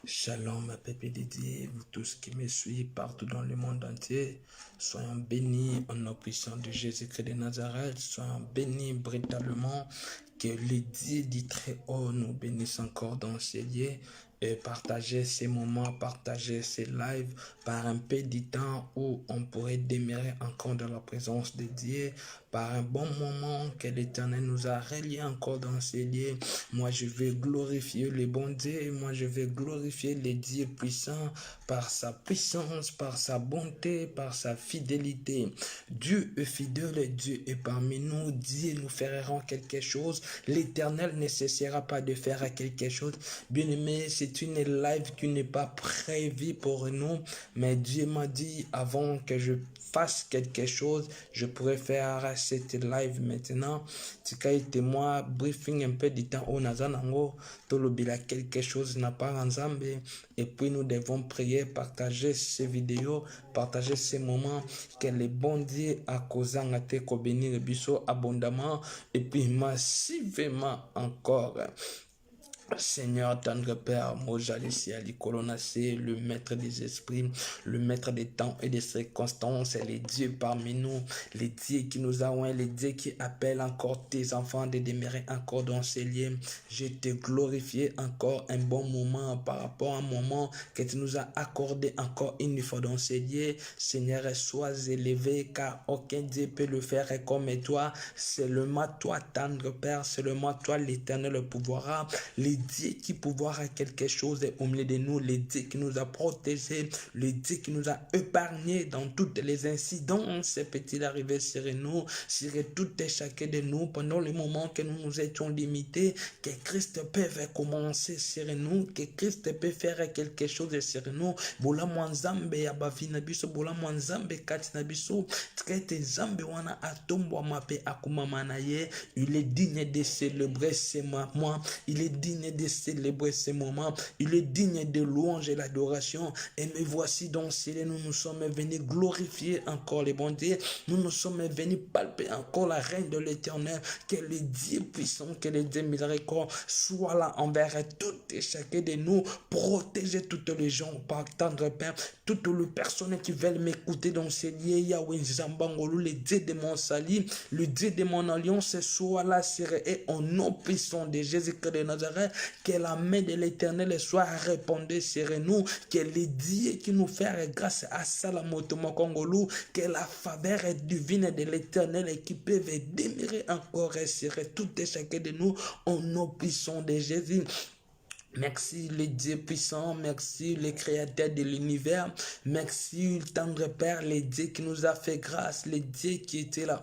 Shalom, ma peuple de Dieu, vous tous qui me suivez partout dans le monde entier, soyons bénis en nom puissant de Jésus-Christ de Nazareth, soyons bénis brutalement, que le Dieu dit très haut nous bénisse encore dans ces lieux, et partager ces moments, partager ces lives par un peu de temps où on pourrait demeurer encore dans la présence de Dieu, par un bon moment que l'Éternel nous a reliés encore dans ces lieux. Moi, je vais glorifier le bon Dieu, moi, je vais glorifier le Dieu puissant par sa puissance, par sa bonté, par sa fidélité. Dieu est fidèle, Dieu est parmi nous, Dieu nous fera quelque chose. L'Éternel ne cessera pas de faire quelque chose. Bien-aimé, c'est une live qui n'est pas prévue pour nous, mais Dieu m'a dit avant que je fasse quelque chose, je pourrais faire cette live maintenant. C'est quand été moi briefing un peu du temps au Nazanango, tout le bila quelque chose n'a pas ensemble, et puis nous devons prier, partager ces vidéos, partager ces moments que le bon Dieu a causé en te bénir le biseau abondamment et puis massivement encore. Seigneur, tendre Père, Mojalisi Ali Colonacé, le maître des esprits, le maître des temps et des circonstances, les dieux parmi nous, les dieux qui nous ont, les dieux qui appellent encore tes enfants de demeurer encore dans ces lieux. Je te glorifie encore un bon moment par rapport à un moment que tu nous as accordé encore une fois dans ces lieux. Seigneur, sois élevé car aucun Dieu peut le faire comme toi. Seulement toi, tendre Père, seulement toi, l'Éternel le pouvoir. Les Dieu qui pouvoir à quelque chose au milieu de nous, le Dieu qui nous a protégés, le Dieu qui nous a épargnés dans toutes les incidences, peut-il arriver sur nous, sur tout et chacun de nous, pendant le moment que nous nous étions limités, que Christ peut commencer sur nous, que Christ peut faire quelque chose sur nous. Bola mwanzambe ya bavina biso, bola mwanzambe kati na biso, traite zambe wana atombo mape akumama na ye. Il est digne de célébrer ces moments, il est digne de célébrer ces moments, il est digne de louange et l'adoration. Et me voici donc, nous nous sommes venus glorifier encore les bons dieux, nous nous sommes venus palper encore la reine de l'éternel, que le Dieu puissant, que le Dieu miséricorde soit là envers tout et chacun de nous, protéger toutes les gens par tendre Père, toutes les personnes qui veulent m'écouter dans ces lieux, Yahweh Zambangolo, le Dieu de mon salut, le Dieu de mon alliance, soit là sur et en nom puissant de Jésus-Christ de Nazareth, que la main de l'Éternel soit répandue sur nous, que les dieux qui nous fait grâce à Salamotomo Kongolo, que la faveur divine de l'Éternel qui peut demeurer encore sur tout et chacun de nous, en nom puissant de Jésus. Merci le Dieu puissant, merci le créateur de l'univers, merci le tendre Père, le Dieu qui nous a fait grâce, le Dieu qui était là.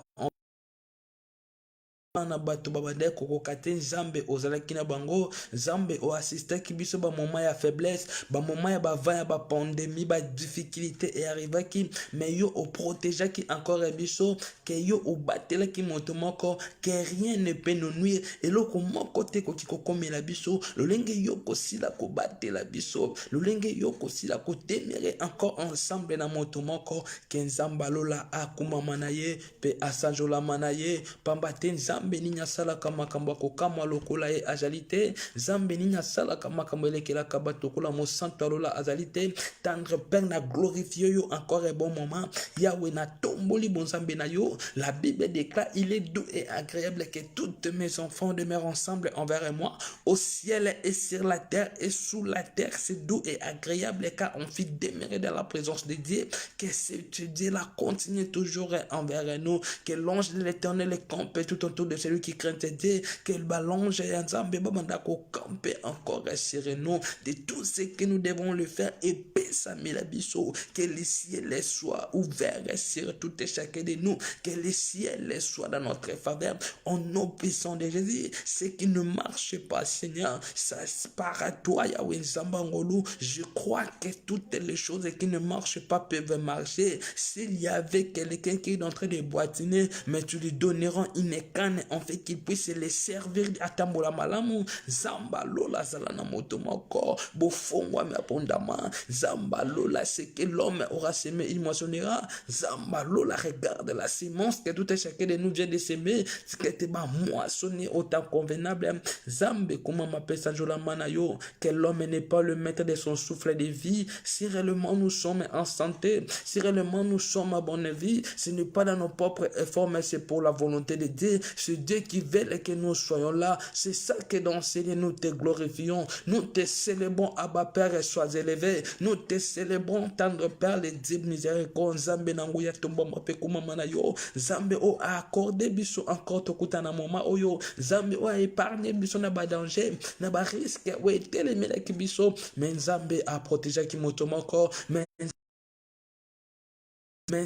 Na bato babade kokokate nzambe ozalaki na bango, nzambe o assistaki biso ba moment ya faiblesse, ba moment ya ba vent ya ba pandémie, ba difficulté et arrivaki, mais yo o protégeaki encore biso, que yo o batelaki moto moko, que rien ne peut nous nuire, et loko moko te koki kokomela biso, lolenge yo kosila ko batela biso, lolenge yo kosila ko temere encore ensemble na moto moko, que nzamba lola akuma manaye, pe asanjola manaye, pambate nzambe ninya sala kama kamba ko kama lokola e ajalite, zambe ninya sala kama kamba lekela kabato kola mo santa lola ajalite, tendre Père na glorifié yo encore un bon moment, Yahweh na tomboli bon zambe na yo. La Bible déclare, il est doux et agréable que toutes mes enfants demeurent ensemble envers moi, au ciel et sur la terre et sous la terre, c'est doux et agréable car on fit demeurer dans la présence de Dieu, que ce Dieu là continue toujours envers nous, que l'ange de l'Éternel campe tout autour de celui qui craint Dieu, que le ballonge et Nzambe babanda ko camper encore sur nous, de tout ce que nous devons le faire et pesa milabiso, que le ciel soit ouvert sur tout et chacun de nous, que le ciel soit dans notre faveur, en nom puissant de Jésus. Ce qui ne marche pas, Seigneur, ça part à toi, Yahweh Zambangolo. Je crois que toutes les choses qui ne marchent pas peuvent marcher. S'il y avait quelqu'un qui est en train de boitiner, mais tu lui donneras une canne mais en fait qu'il puisse les servir à tambola malamu. Zamba lola zalana motomoko, bofongwa me apondama. Zamba lola, ce que l'homme aura semé, il moissonnera. Zamba lola, regarde la semence que tout et chacun de nous vient de s'aimer, ce qui était moissonné au temps convenable. Zambe, comment m'appelle ça, Jolamanayo, que l'homme n'est pas le maître de son souffle de vie. Si réellement nous sommes en santé, si réellement nous sommes à bonne vie, ce n'est pas dans nos propres efforts, mais c'est pour la volonté de Dieu. C'est Dieu qui veut que nous soyons là. C'est ça que dans ces lieux nous te glorifions. Nous te célébrons, Abba Père, et sois élevé. Nous te célébrons, tendre Père, les dix miséricordes. Zambe nanguya tombo mapekuma manayo. Zambe o a accordé biso encore tokuta na moment oyo. Zambe o a épargné biso na ba danger, na ba risque. Oui, telemela ki biso. Mais Zambe a protégé ki motomo encore. Mais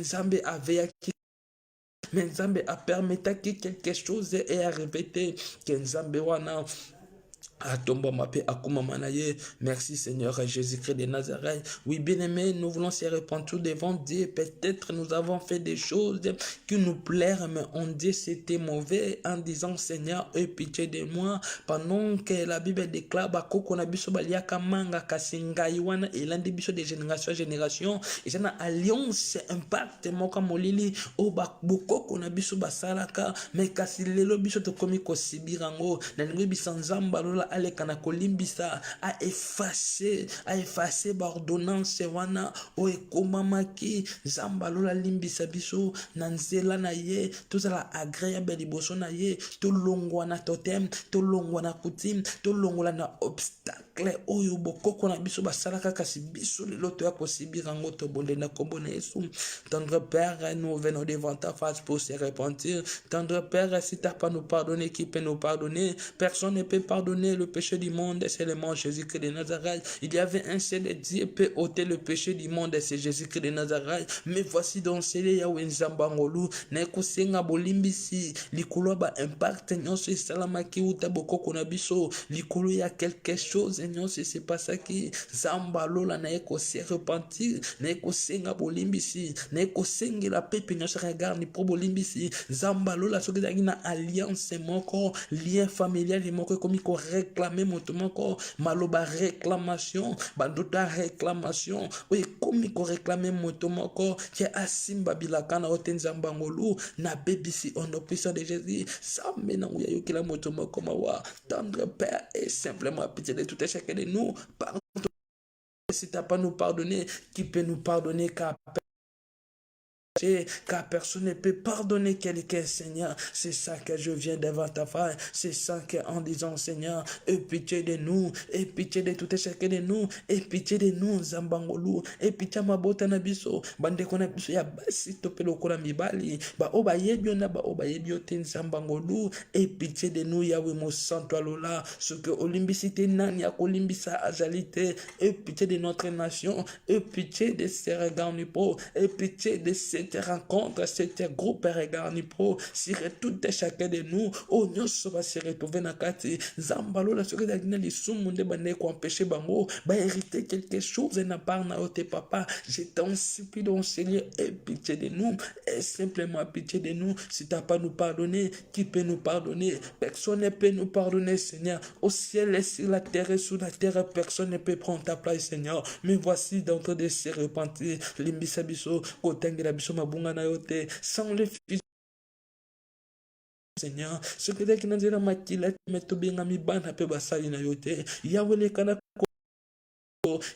Zambe a veillé ki. Mais Zambe a permis que quelque chose est arrivé. Que Zambe wana. Merci Seigneur Jésus-Christ de Nazareth. Oui, bien-aimé, nous voulons se répandre devant Dieu. Peut-être nous avons fait des choses qui nous plairent, mais on dit c'était mauvais en disant Seigneur, aie pitié de moi. Pendant que la Bible déclare qu'on a biso baliaka manga kasinga iwana et l'andibiso de génération à génération. Et ça na alliance impact moka molili o bakboko qu'on a biso basalaka mais kasilelo biso to komi ko sibirango na ngwe bisanzamba lola alekana kolimbisa a effacé bordonnance wana o ekomamaki zamba lola limbisa biso na nzela na ye tozala agréable liboso na ye tolongwa na totem tolongwa na coutume tolongwa na obstacle oyo bokoko na biso basalaka kasi biso lelo to ya kosibirango to bonde na kombo na Yesu. Tendre Père, nous venons devant ta face pour se repentir. Tendre Père, si tu n'as pas nous pardonner, qui peut nous pardonner? Personne ne peut pardonner le péché du monde, c'est le monde Jésus-Christ de Nazareth. Il y avait un seul Dieu peut ôter le péché du monde, c'est Jésus-Christ de Nazareth. Mais voici donc c'est les Yahweh Nzambangolu, Nekusenga Bolimbisi, Likolo ba impact, nyonso salamaki uta bokoko na biso, Likolo ya quelque chose, nyonso c'est pas ça qui Zambalo la na eko se repentir, Nekusenga Bolimbisi, Nekusenga la pepe nyonso regarde ni pro Bolimbisi, Zambalo la soki na alliance moko, lien familial moko komi ko réclamer motomoko, maloba réclamation, bandota réclamation, oui komi ko réclamer motomoko, qui asimba bilakana otenzambangolu, na bébisi on a puissance de Jésus, ça maintenant où y a la motomoko mawa, tendre Père et simplement pitié de tout et chacun de nous, pardon. Si tu n'as pas nous pardonner, qui peut nous pardonner car personne ne peut pardonner quelqu'un, Seigneur. C'est ça que je viens devant ta face. C'est ça qu'en disant, Seigneur, aie pitié de nous, aie pitié de tout et chacun de nous, aie pitié de nous, Zambangolu, aie pitié ma bota na biso, bande kona biso ya basi topelo kona mibali, ba oba yebio na ba oba yebio ten Zambangolu, aie pitié de nous, Yahweh mon santo alola, ce que olimbisite nan ya kolimbisa azalite, aie pitié de notre nation, aie pitié de ces regards nipo, aie pitié de cette rencontre, cet groupe regard pro, si tout et chacun de nous, oh nyonso va se retrouver na kati, Zambalo la soki dagina li sumunde bane ko empêcher bango, ba hériter quelque chose na part na ote papa, je t'en supplie donc Seigneur, aie pitié de nous, aie simplement pitié de nous, si t'as pas nous pardonner, qui peut nous pardonner? Personne ne peut nous pardonner, Seigneur, au ciel et sur la terre et sous la terre, personne ne peut prendre ta place, Seigneur, mais voici d'entre de se repentir, limbisa biso, kotangi la biso mabunga na yote, sans le fils Seigneur, ce que dès qu'il n'a pas makila meto benga mi bana pe basali na yote, Yahweh kana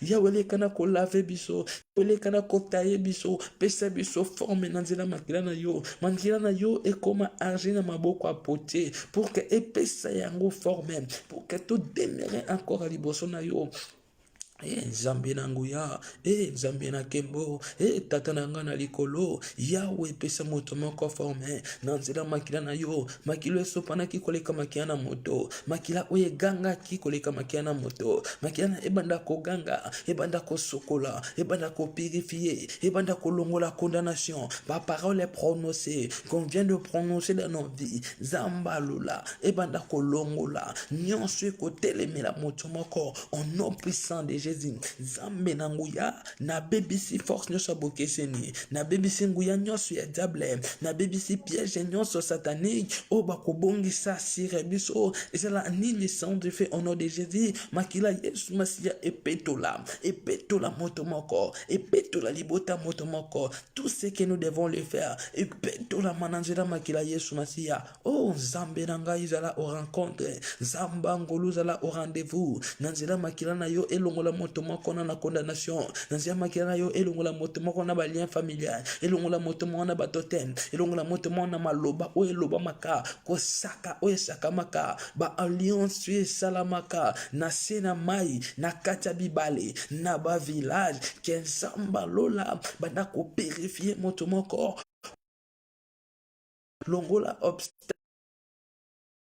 Yahweh kana ko lave biso, Yahweh kana ko tailler biso, pesa biso forme na nzela makila na yo e koma argent na maboko apote, pour que epesa yango forme, pour que tout demeure encore à liboso na yo. Nzambe na nguya, Nzambe na kembo, tata na nga na likolo, Yahweh pesa moto moko forme, na nzela makila na yo, makilo esopana ki koleka makia na moto, makila oye ganga ki koleka makia na moto, makila na ebanda ko ganga, ebanda ko sokola, ebanda ko purifier, ebanda ko longola condamnation, ba parole est prononcée, qu'on vient de prononcer dans nos vies, Zambalula, ebanda ko longola, nyonso ko telemela moto moko, en nom puissant de Jésus. Zambe na nguya na bebisi force nyonso bokeseni, na bebisi nguya nyonso ya diable, na bebisi piège nyonso satanique o bakobongisa sire biso ezala nini sang de fait au nom de Jésus. Makila Yesu Masia epetola moto moko, epetola libota moto moko, tout ce que nous devons le faire, epetola mananzela makila Yesu Masia. Oh Nzambe nanga izala au rencontre, Zamba ngolu zala au rendez-vous, nanzela makila na yo elongola moto moko na condamnation, nanzela makila na yo elongola moto moko na ba lien familial, elongola moto moko na ba totem, elongola moto moko na maloba o eloba maka ko saka o saka maka ba alliance salamaka na sena mai na katia bibale na ba village kensamba lola banda ko purifier moto moko longola obstacle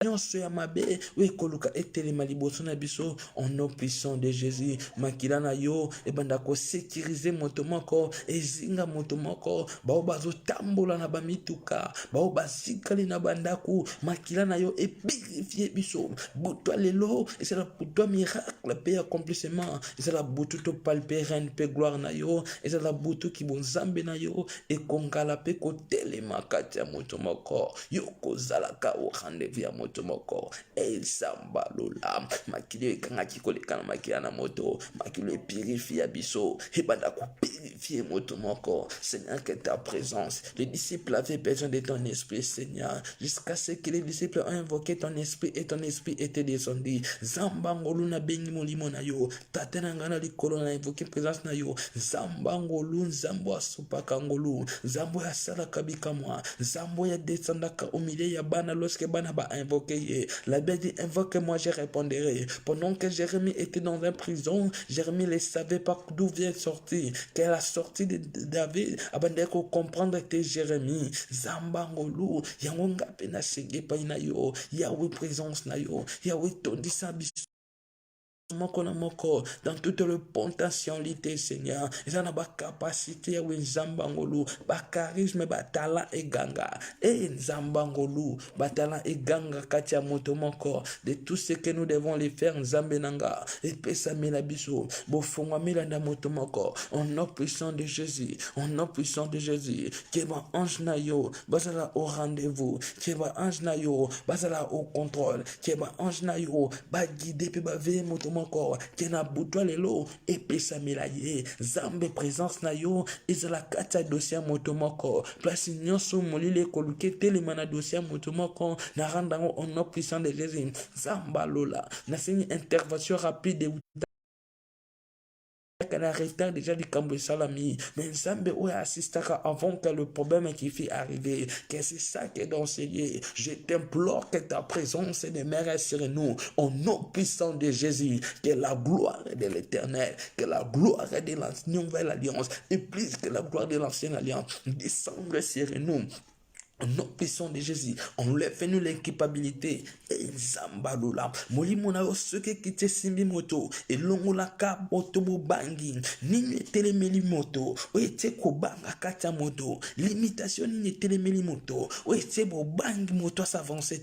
nyonso ya mabe we koluka etelema liboso na biso au nom puissant de Jésus. Makila na yo ebanda ko sécuriser moto moko ezinga moto moko bao bazotambola na bamituka bao basikali na bandaku makila na yo epurifier biso butwa lelo ezala butwa miracle pe accomplissement ezala butu to palper reine pe gloire na yo ezala butu ki bonzambe na yo ekongala pe kotelema kati ya moto moko yo kozalaka o rendez-vous ya moto moko samba lola makilo ekanga kikoleka na makila na moto makilo purifie biso ebanda ko purifier moto moko. Seigneur, que ta présence, les disciples avaient besoin de ton esprit Seigneur jusqu'à ce que les disciples ont invoqué ton esprit et ton esprit était descendu. Zamba ngolu na bengi molimo na yo tatena ngana likolo na invoqué présence na yo zamba ngolu nzambo asupaka ngolu nzambo ya sala kabika moi nzambo ya descendaka au milieu ya bana lorsque bana ba invoqué. La Bible dit invoque-moi, je répondrai. Pendant que Jérémie était dans une prison, Jérémie ne savait pas d'où vient sortir. Qu'elle a sorti de David, avant de comprendre que Jérémie, Zambangolu, Yangonga pena sege pa ina yo, Yahweh présence na yo, Yahweh tondi sabiso. Dans toute le potentialité Seigneur ils ont ba capacité ya nzambangolu ba charisme ba talent et ganga et nzambangolu ba talent et ganga katia moto moko de tout ce que nous devons les faire nzambe nanga et pesa mela biso bo fongwa mela na moto moko au nom puissant de Jésus au nom puissant de Jésus que ba ange na yo bazala au rendez-vous que ba ange na yo bazala au contrôle que ba ange na yo ba guider pe ba veiller moto encore kena butwa lelo epesa milaye zambe présence na yo ezala kata dossier moto moko place nyonso molile koluke telema na dossier moto moko na randango au nom puissant de Jésus zamba lola na seni intervention rapide qu'elle arrêtait déjà du cambo salami mais Nzambe ou assistera avant que le problème qui fait arriver que c'est ça qui est d'enseigner. Je t'implore que ta présence demeure sur nous au nom puissant de Jésus, que la gloire de l'Éternel, que la gloire de la nouvelle alliance et plus que la gloire de l'ancienne alliance descende sur nous. Au nom puissant de Jésus, on lui fait nous l'inculpabilité. Et Zambalola, Molimona, ce qui te simbi moto, et longola ka moto bangi, ni telemeli moto, ou ete ko banga kata moto, limitation ni telemeli moto, ou ete bo bangi moto s'avance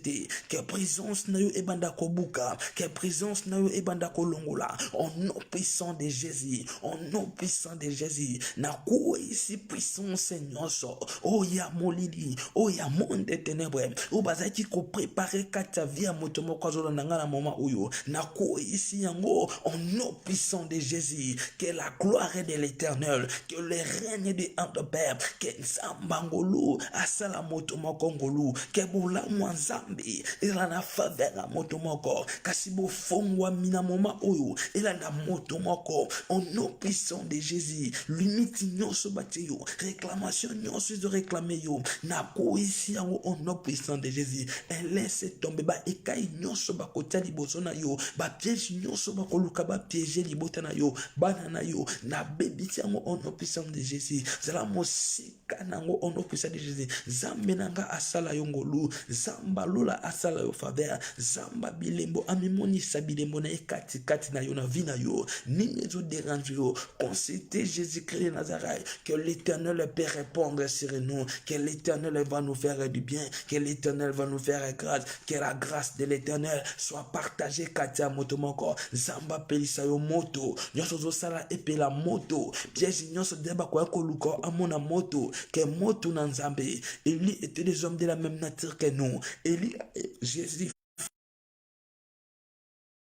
que présence na yo ebanda ko buka, que présence na yo ebanda ko longola, au nom puissant de Jésus, au nom puissant de Jésus, na ko ici puissant Seigneur so, oh ya molili, oh ya monde des ténèbres ou bazaki ko préparer kata via moto moko zo na ngana moment uyo na ko ici yango au nom puissant de Jésus que la gloire de l'Éternel que le règne de notre Père que Nzambangolu asala moto moko ngolu que bola mwanzambi ila na faveur moto moko kasi bo fongwa mina moment uyo ila na moto moko au nom puissant de Jésus limite nyonso bateyo réclamation nyonso de réclamer yo na ko ici au nom puissant de Jésus elle laisse tomber ba ekai nyonso ba kotia liboso na yo ba piège nyonso ba koluka ba piéger libota na yo bana na yo na bebiti yango au nom puissant de Jésus zala mosika nango au nom puissant de Jésus zambe nanga asala yo ngolu zamba lola asala yo faveur zamba bilembo amimoni sabilembo na ekati kati na yo na vie na yo nini zo dérange yo consultez Jésus-Christ de Nazareth que l'Éternel peut répondre sur nous que l'Éternel va va nous faire du bien, que l'Éternel va nous faire grâce, que la grâce de l'Éternel soit partagée katia moto moko. Zamba pelisa yo moto, nyonso zosala epela moto, piège nyonso deba kwa koluka amona moto, que moto na Nzambe. Élie était des hommes de la même nature que nous. Élie, Jésus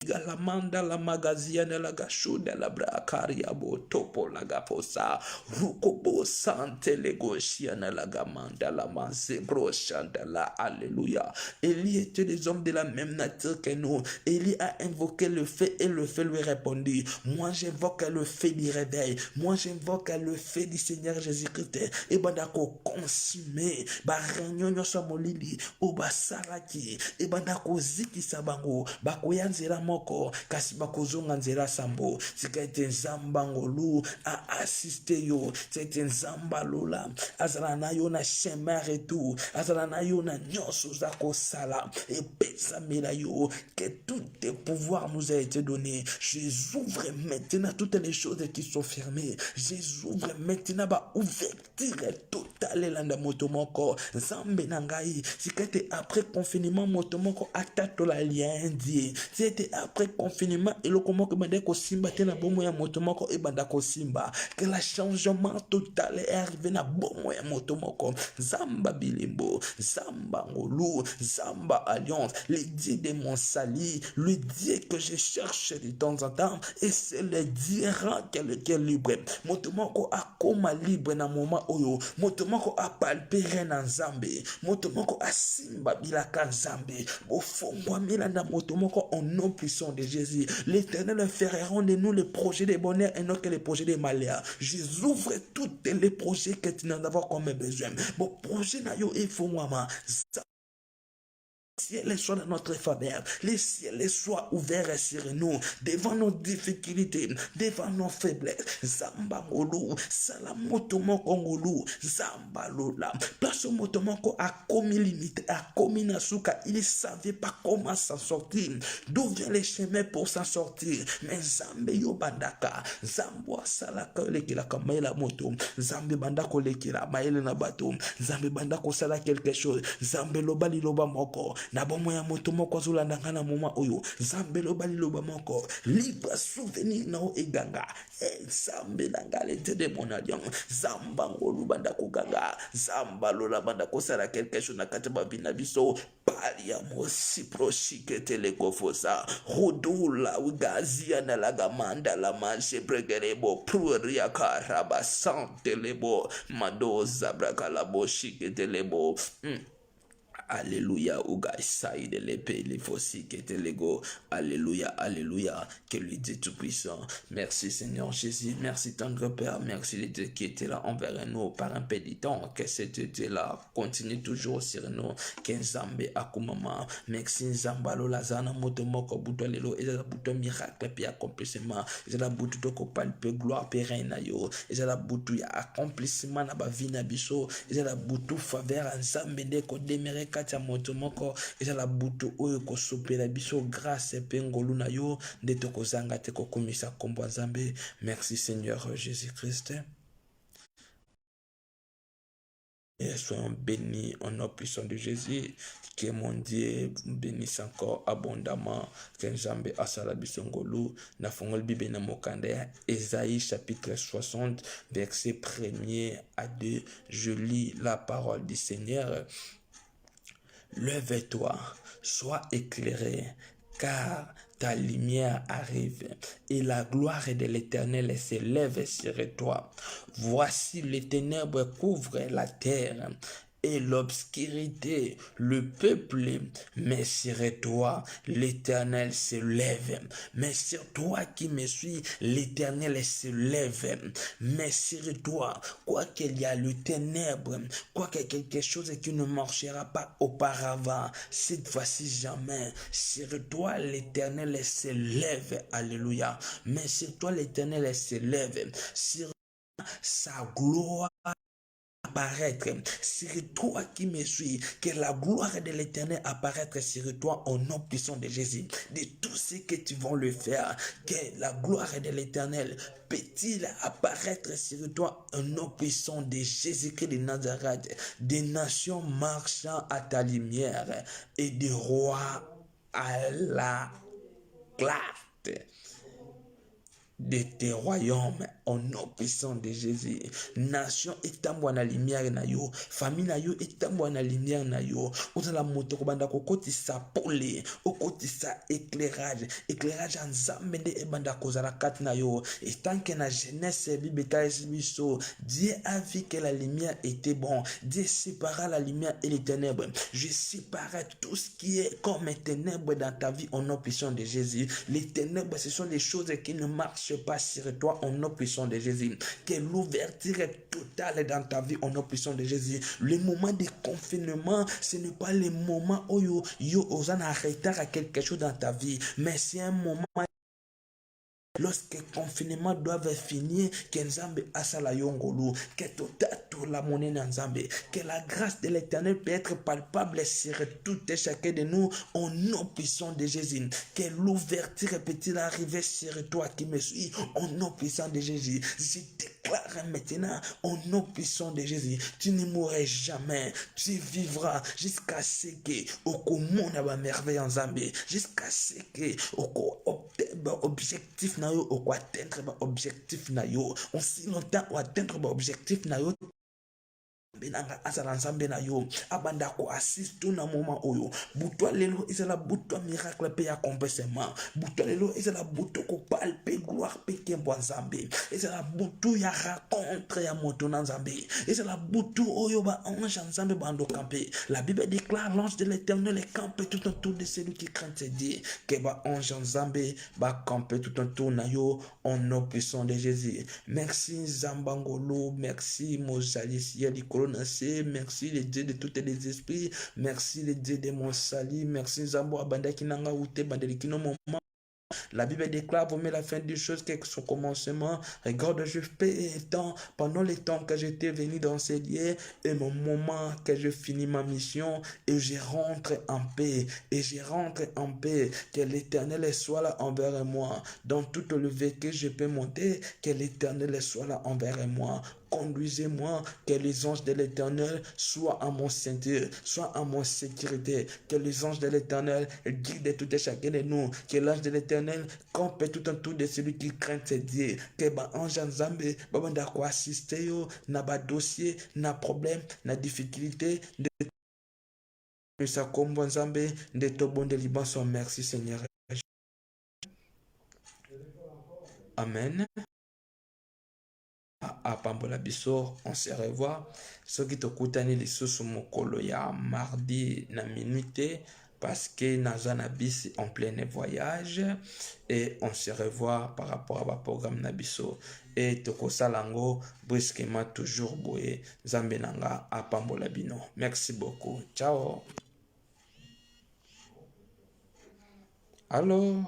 la manda la magaziana la gashuda la brakaria bo topo la gaposa rukobo sante le goshiana la gamanda la manse groshanda la alléluia. Élie était des hommes de la même nature que nous. Élie a invoqué le feu et le feu lui répondit. Moi j'invoque le feu du réveil. Moi j'invoque le feu du Seigneur Jésus-Christ. Et bandako consumé ba réunion so molili o basaraki et bandako ziki sabango ba koyanzela moko kasi bakozonga nzela sambo sikaite nzamba ngolu a assisté yo c'était nzamba lola azala na yo na chemin retour azala na yo na nyonso za kosala et pesa mela yo que tout tes pouvoirs nous a été donné. J'ouvre maintenant toutes les choses qui sont fermées. J'ouvre maintenant ba ouverture totale landa motomoko zambe nangai sikaite après confinement motomoko atato la liendie. C'était après confinement et le comment que bande ko simba tena bomo ya motomoko e banda ko simba que le changement total est arrivé na bomo ya motomoko zamba bilimbo zamba ngolu zamba alliance le Dieu de mon salut, le Dieu que je cherche de temps en temps et c'est le Dieu quel libre motomoko a koma libre na moment oyo motomoko a palpé na Nzambe motomoko a simba bilaka Nzambe bofongwa milanda motomoko au nom puissant de Jésus. L'Éternel fereront de nous les projets de bonheur et non que les projets de malheur. J'ouvre tous les projets que tu n'en as pas comme besoin. Bon projet na yo il faut moi ciel soit dans notre faveur, les ciels soient ouverts sur nous, devant nos difficultés, devant nos faiblesses. Zamba ngolu, salamotomoko ngolu, zamba lola. Place motomoko a commis limite, a commis nasuka, il ne savait pas comment s'en sortir. D'où vient les chemins pour s'en sortir? Mais zambe yo bandaka, zambo salaka lekila kamaila moto, zambe bandako lekila maile na bato, zambe bandako sala quelque chose, zambe loba liloba moko. Na bomo ya moto moko zulanda ngana moma oyo zambe loba liloba moko libre souvenir na o eganga zambe nangale de mon alliance zamba ngolu banda kuganga zamba lola banda kosala quelque chose na kataba binabiso palia mosi prochike telekofosa rodula ugazia na la gamanda la manche pregerebo pruria karaba sante lebo madoza brakala boshike telebo Alléluia, Ugaïsaï de l'épée, les fossiles qui étaient légaux. Alléluia, alléluia, que le Dieu tout-puissant. Merci Seigneur Jésus, merci tendre Père, merci les Dieu qui étaient là envers nous par un péditent, que cet Dieu-là continue toujours sur nous, que Nzambe akumama, merci Nzambalo lazana motomoko buto lelo, et la buto miracle puis accomplissement, et la buto toko palpe gloire pérenne yo, et la buto ya accomplissement na ba vie na biso, et la buto faveur Nzambe de ko demere katia motomoko ezala butu oyo kosopela biso grâce pe ngolu na yo nde tokozanga te kokomisa kombo Nzambe. Merci Seigneur Jésus-Christ. Et soyons bénis au nom puissant de Jésus. Que mon Dieu bénisse encore abondamment. Que Nzambe asala biso ngolu na fongol bibe na mokanda Ésaïe chapitre 60 verset 1er à 2. Je lis la parole du Seigneur. Lève-toi, sois éclairé, car ta lumière arrive et la gloire de l'Éternel s'élève sur toi. Voici les ténèbres couvrent la terre et l'obscurité, le peuple, mais sur toi, l'Éternel se lève. Mais sur toi qui me suis, l'Éternel se lève. Mais sur toi, quoi qu'il y a le ténèbre, quoi qu'il y ait quelque chose qui ne marchera pas auparavant, cette fois-ci jamais, sur toi, l'Éternel se lève. Alléluia. Mais sur toi, l'Éternel se lève. Sur sa gloire apparaître sur toi qui me suis, que la gloire de l'Éternel apparaître sur toi au nom puissant de Jésus. De tout ce que tu vas le faire, que la gloire de l'Éternel peut-il apparaître sur toi au nom puissant de Jésus-Christ de Nazareth, des nations marchant à ta lumière et des rois à la clarté de tes royaumes au nom puissant de Jésus. Nation etambwa na lumière na yo, famille na yo etambwa na lumière na yo. Ozala moto kobanda kokotisa pole, okotisa éclairage en nzambe nde ebanda kozala kati na yo. Et tant que na jeunesse bibeta biso, Dieu a vu que la lumière était bon. Dieu sépara la lumière et les ténèbres. Je sépare tout ce qui est comme ténèbres dans ta vie au nom puissant de Jésus. Les ténèbres, ce sont des choses qui ne marchent pas sur toi au nom puissant de Jésus. Que l'ouverture est totale dans ta vie au nom puissant de Jésus. Le moment de confinement, ce n'est pas le moment où yo osan arrêter à quelque chose dans ta vie, mais c'est un moment lorsque le confinement doit finir, que Nzambe asala yongolu, que tout la monnaie Nzambe, que la grâce de l'Éternel peut être palpable sur tout et chacun de nous au nom puissant de Jésus. Que l'ouverture peut-il arriver sur toi qui me suis au nom puissant de Jésus. Je déclare maintenant au nom puissant de Jésus, tu ne mourras jamais, tu vivras jusqu'à ce que au commun na merveille Nzambe, jusqu'à ce que au objectif na yo au atteindre objectif na yo aussi longtemps au atteindre objectif na yo benanga azala nzambe na yo abanda ko assiste na moment oyo butwa lelo ezala butwa miracle pe accomplissement butwa lelo ezala butwa ko palper gloire pe kembo nzambe ezala butu ya rencontre ya moto na nzambe ezala butu oyo ba ange nzambe bando camper. La Bible déclare l'ange de l'Éternel campe tout autour de celui qui craint Dieu, que ba ange nzambe ba camper tout autour na yo au nom puissant de Jésus. Merci Zambangolo, merci Mozali ciel merci les dieux de tous les esprits, merci les dieux de mon salut, merci Zambo Abanda Kinanga Ute Bandelikino moment. La Bible déclare, vous mettez la fin des choses, quel que son commencement. Regarde, je fais un temps, pendant le temps que j'étais venu dans ces lieux, et mon moment que je finis ma mission, et je rentre en paix, que l'Éternel soit là envers moi. Dans tout le vécu, je peux monter, que l'Éternel soit là envers moi. Conduisez-moi, que les anges de l'Éternel soient à mon ceinture, soient à mon sécurité, que les anges de l'Éternel guident tout et chacun de nous, que l'ange de l'Éternel campe tout autour de celui qui craint ses dieux, que l'ange Nzambe babanda ko assister yo na ba dossier, na problème, na difficulté de sa kombo Nzambe de tobonde liban son merci Seigneur. Amen. À Pambola Biso, on se revoit. Ceux qui te koutani les sous mokolo ya mardi na minute parce que Nazana bis en plein voyage et on se revoit par rapport à ma programme Nabiso et toko salango brusquement toujours boye Zambenanga à Pambola Bino. Merci beaucoup. Ciao. Allô.